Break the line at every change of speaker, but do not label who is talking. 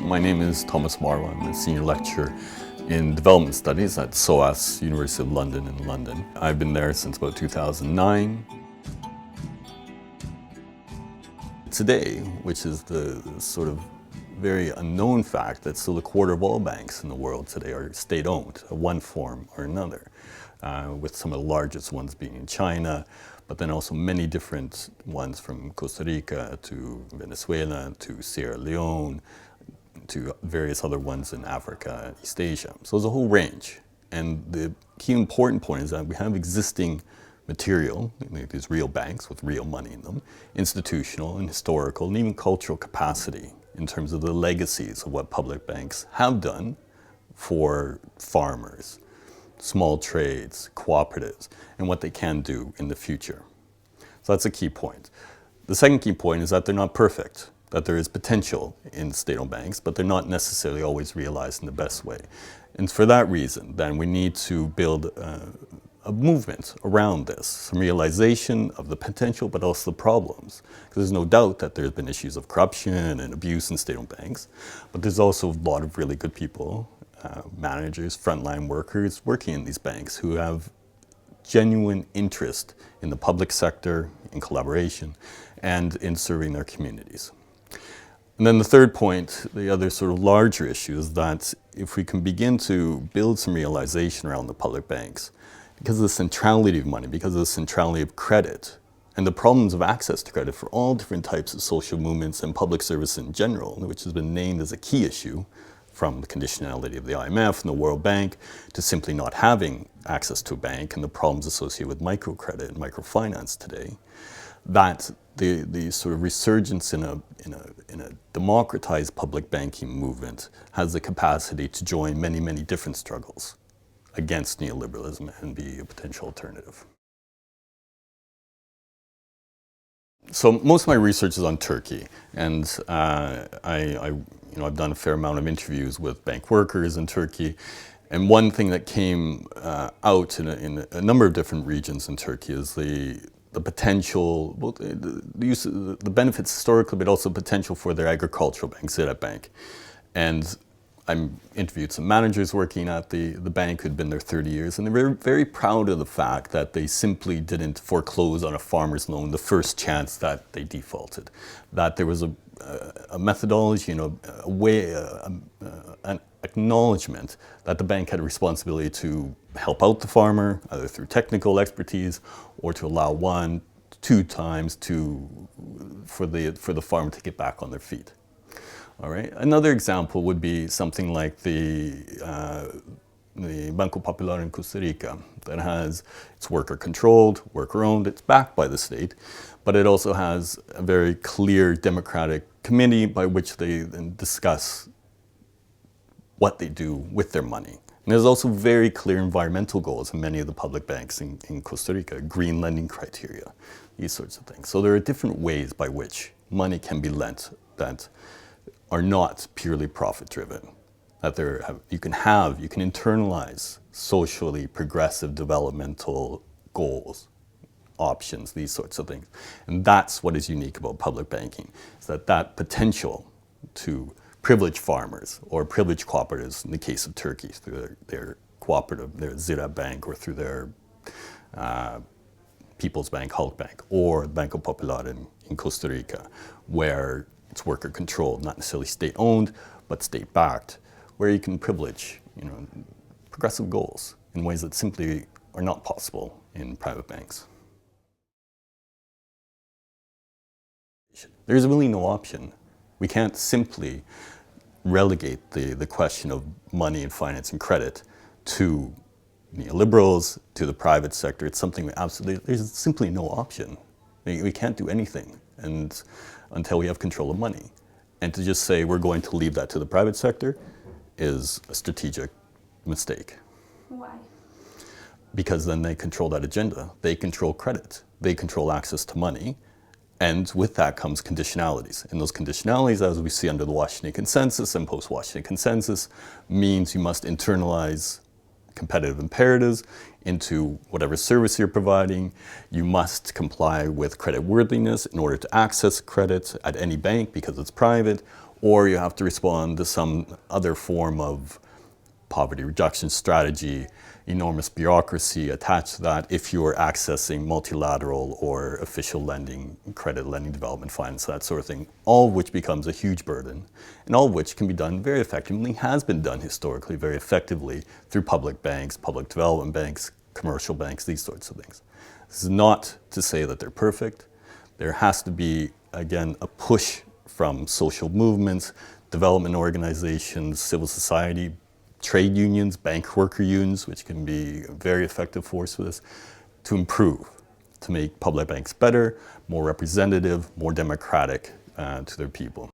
My name is Thomas Marois. I'm a senior lecturer in development studies at SOAS, University of London in London. I've been there since about 2009. Today, which is the sort of very unknown fact that still a quarter of all banks in the world today are state-owned, of one form or another, with some of the largest ones being in China, but then also many different ones from Costa Rica to Venezuela to Sierra Leone to various other ones in Africa and East Asia. So there's a whole range. And the key important point is that we have existing material, these real banks with real money in them, institutional and historical and even cultural capacity in terms of the legacies of what public banks have done for farmers, small trades, cooperatives, and what they can do in the future. So that's a key point. The second key point is that they're not perfect, that there is potential in state-owned banks, but they're not necessarily always realized in the best way. And for that reason, then we need to build a movement around this, some realization of the potential, but also the problems. Because there's no doubt that there's been issues of corruption and abuse in state-owned banks, but there's also a lot of really good people, managers, frontline workers working in these banks who have genuine interest in the public sector, in collaboration, and in serving their communities. And then the third point, the other sort of larger issue, is that if we can begin to build some realization around the public banks, because of the centrality of money, because of the centrality of credit, and the problems of access to credit for all different types of social movements and public service in general, which has been named as a key issue, from the conditionality of the IMF and the World Bank to simply not having access to a bank and the problems associated with microcredit and microfinance today, that the sort of resurgence in a democratized public banking movement has the capacity to join many, many different struggles against neoliberalism and be a potential alternative. So most of my research is on Turkey, and I've done a fair amount of interviews with bank workers in Turkey, and one thing that came out in a number of different regions in Turkey is the potential, well, the benefits historically, but also potential for their agricultural bank, Ziraat Bank. And I interviewed some managers working at the bank who'd been there 30 years, and they were very proud of the fact that they simply didn't foreclose on a farmer's loan the first chance that they defaulted. That there was a methodology, a way, an acknowledgement that the bank had a responsibility to help out the farmer, either through technical expertise or to allow 1-2 times for the farmer to get back on their feet. All right. Another example would be something like the Banco Popular in Costa Rica that it's worker-controlled, worker-owned, it's backed by the state, but it also has a very clear democratic committee by which they then discuss what they do with their money. And there's also very clear environmental goals in many of the public banks in Costa Rica, green lending criteria, these sorts of things. So there are different ways by which money can be lent that are not purely profit-driven, that you can internalize socially progressive developmental goals, options, these sorts of things. And that's what is unique about public banking, is that potential to privilege farmers or privilege cooperatives, in the case of Turkey, through their cooperative, their Ziraat Bank, or through their People's Bank, Halk Bank, or Banco Popular in Costa Rica, where it's worker-controlled, not necessarily state-owned, but state-backed, where you can privilege, progressive goals in ways that simply are not possible in private banks. There's really no option. We can't simply relegate the question of money and finance and credit to neoliberals, to the private sector. It's something there's simply no option. We can't do anything until we have control of money. And to just say we're going to leave that to the private sector is a strategic mistake.
Why?
Because then they control that agenda. They control credit. They control access to money. And with that comes conditionalities. And those conditionalities, as we see under the Washington Consensus and post-Washington Consensus, means you must internalize competitive imperatives into whatever service you're providing. You must comply with credit worthiness in order to access credit at any bank because it's private, or you have to respond to some other form of poverty reduction strategy, enormous bureaucracy attached to that if you're accessing multilateral or official lending, credit lending, development finance, that sort of thing, all of which becomes a huge burden, and all of which can be done very effectively, has been done historically very effectively through public banks, public development banks, commercial banks, these sorts of things. This is not to say that they're perfect. There has to be, again, a push from social movements, development organizations, civil society, trade unions, bank worker unions, which can be a very effective force for this, to improve, to make public banks better, more representative, more democratic to their people.